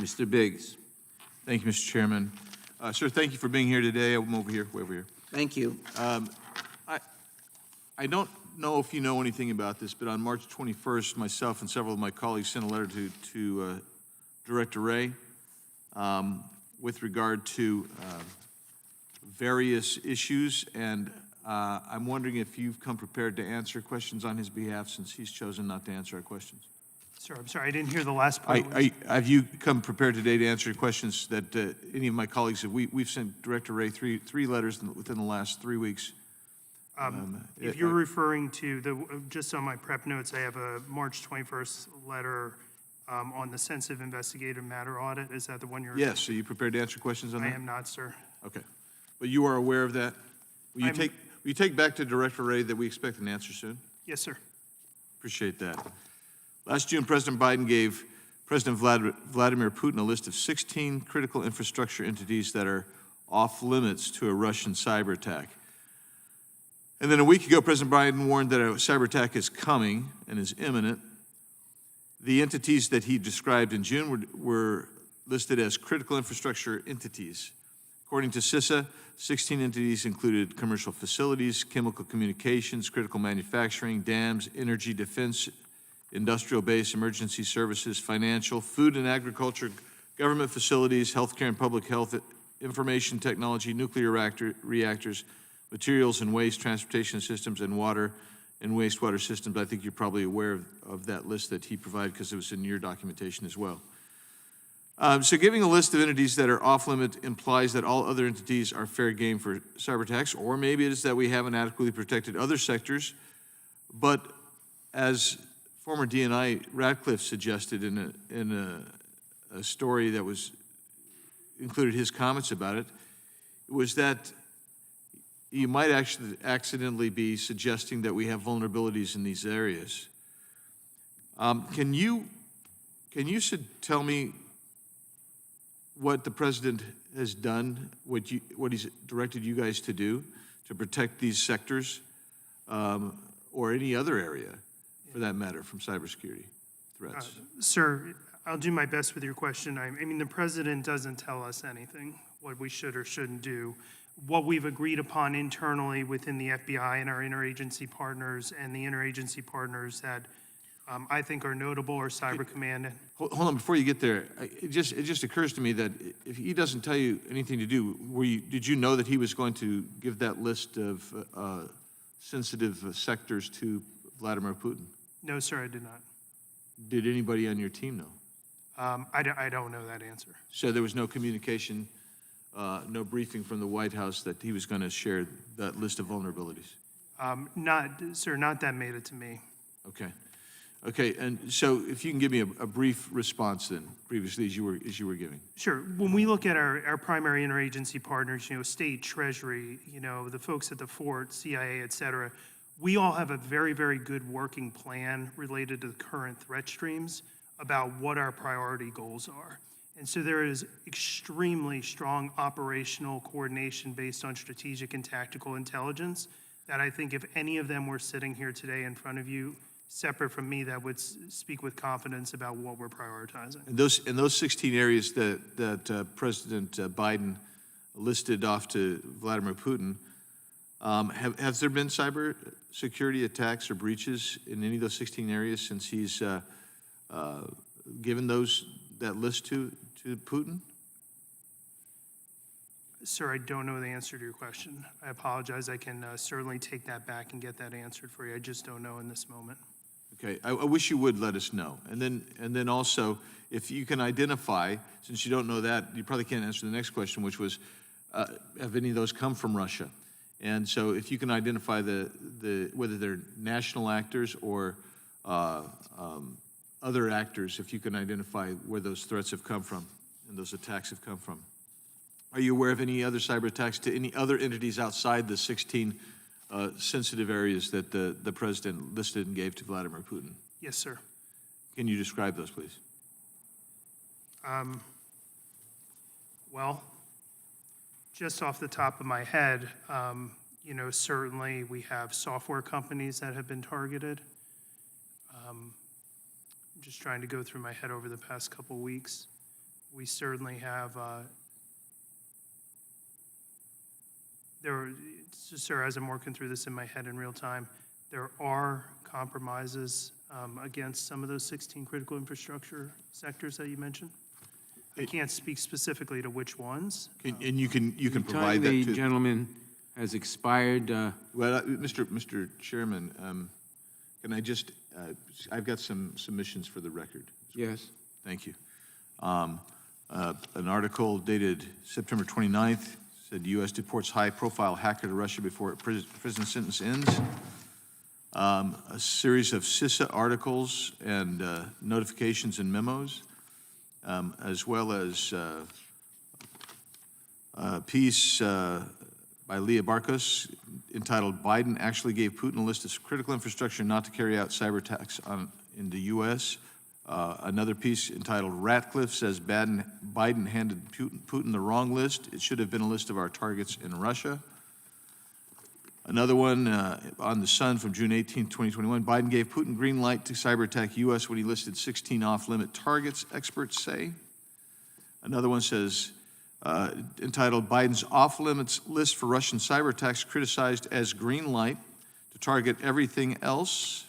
Mr. Biggs. Thank you, Mr. Chairman. Sir, thank you for being here today. I'm over here, way over here. Thank you. I don't know if you know anything about this, but on March 21st, myself and several of my colleagues sent a letter to Director Wray with regard to various issues, and I'm wondering if you've come prepared to answer questions on his behalf since he's chosen not to answer our questions. Sir, I'm sorry, I didn't hear the last part. Have you come prepared today to answer questions that any of my colleagues have? We've sent Director Wray three letters within the last 3 weeks. If you're referring to just on my prep notes, I have a March 21st letter on the sensitive investigative matter audit. Is that the one you're? Yes. Are you prepared to answer questions on that? I am not, sir. Okay. But you are aware of that? Will you take back to Director Wray that we expect an answer soon? Yes, sir. Appreciate that. Last June, President Biden gave President Vladimir Putin a list of 16 critical infrastructure entities that are off limits to a Russian cyber attack. And then a week ago, President Biden warned that a cyber attack is coming and is imminent. The entities that he described in June were listed as critical infrastructure entities. According to CISA, 16 entities included commercial facilities, chemical communications, critical manufacturing, dams, energy, defense, industrial base, emergency services, financial, food and agriculture, government facilities, healthcare and public health, information technology, nuclear reactors, materials and waste, transportation systems, and water and wastewater systems. I think you're probably aware of that list that he provided because it was in your documentation as well. So giving a list of entities that are off-limit implies that all other entities are fair game for cyber attacks, or maybe it is that we haven't adequately protected other sectors. But as former DNI Radcliffe suggested in a story that included his comments about it, was that you might actually accidentally be suggesting that we have vulnerabilities in these areas. Can you tell me what the president has done, what he's directed you guys to do to protect these sectors, or any other area, for that matter, from cybersecurity threats? Sir, I'll do my best with your question. I mean, the president doesn't tell us anything, what we should or shouldn't do. What we've agreed upon internally within the FBI and our interagency partners and the interagency partners that I think are notable are Cyber Command. Hold on, before you get there, it just occurs to me that if he doesn't tell you anything to do, did you know that he was going to give that list of sensitive sectors to Vladimir Putin? No, sir, I did not. Did anybody on your team know? I don't know that answer. So there was no communication, no briefing from the White House that he was going to share that list of vulnerabilities? Not that made it to me. Okay, and so if you can give me a brief response then, previously as you were giving. Sure. When we look at our primary interagency partners, state, treasury, the folks at the fort, CIA, et cetera, we all have a very, very good working plan related to the current threat streams about what our priority goals are. And so there is extremely strong operational coordination based on strategic and tactical intelligence that I think if any of them were sitting here today in front of you, separate from me, that would speak with confidence about what we're prioritizing. And those 16 areas that President Biden listed off to Vladimir Putin, have there been cyber security attacks or breaches in any of those 16 areas since he's given that list to Putin? Sir, I don't know the answer to your question. I apologize. I can certainly take that back and get that answered for you. I just don't know in this moment. Okay, I wish you would let us know. And then also, if you can identify, since you don't know that, you probably can't answer the next question, which was, have any of those come from Russia? And so if you can identify whether they're national actors or other actors, if you can identify where those threats have come from and those attacks have come from. Are you aware of any other cyber attacks to any other entities outside the 16 sensitive areas that the president listed and gave to Vladimir Putin? Yes, sir. Can you describe those, please? Well, just off the top of my head, certainly we have software companies that have been targeted. I'm just trying to go through my head over the past couple weeks. we certainly have, sir, as I'm working through this in my head in real time, there are compromises against some of those 16 critical infrastructure sectors that you mentioned. I can't speak specifically to which ones. And you can provide Time that the to. gentleman has expired. Well, Mr. Chairman, can I just, I've got some submissions for the record. Yes. Thank you. An article dated September 29th said U.S. deports high-profile hacker to Russia before prison sentence ends. A series of CISA articles and notifications and memos, as well as a piece by Leah Barkos entitled "Biden Actually Gave Putin a List of Critical Infrastructure Not to Carry Out Cyber Attacks in the U.S." Another piece entitled "Ratcliffe Says Biden Handed Putin the Wrong List. It Should Have Been a List of Our Targets in Russia." Another one on The Sun from June 18, 2021. "Biden gave Putin green light to cyber attack U.S. when he listed 16 off-limit targets, experts say." Another one says, entitled "Biden's off-limits list for Russian cyber attacks criticized as green light to target everything else."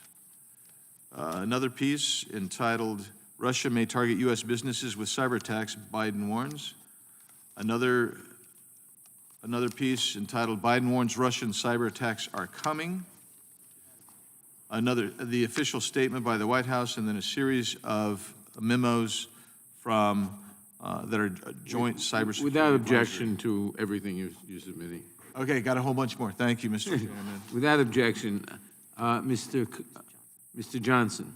Another piece entitled "Russia May Target U.S. Businesses with Cyber Attacks, Biden Warns." Another piece entitled "Biden Warns Russian Cyber Attacks Are Coming." The official statement by the White House, and then a series of memos from that are joint cybersecurity. Without advisory. objection to everything you're submitting. Okay, got a whole bunch more. Thank you, Mr. Chairman. Without objection, Mr. Johnson.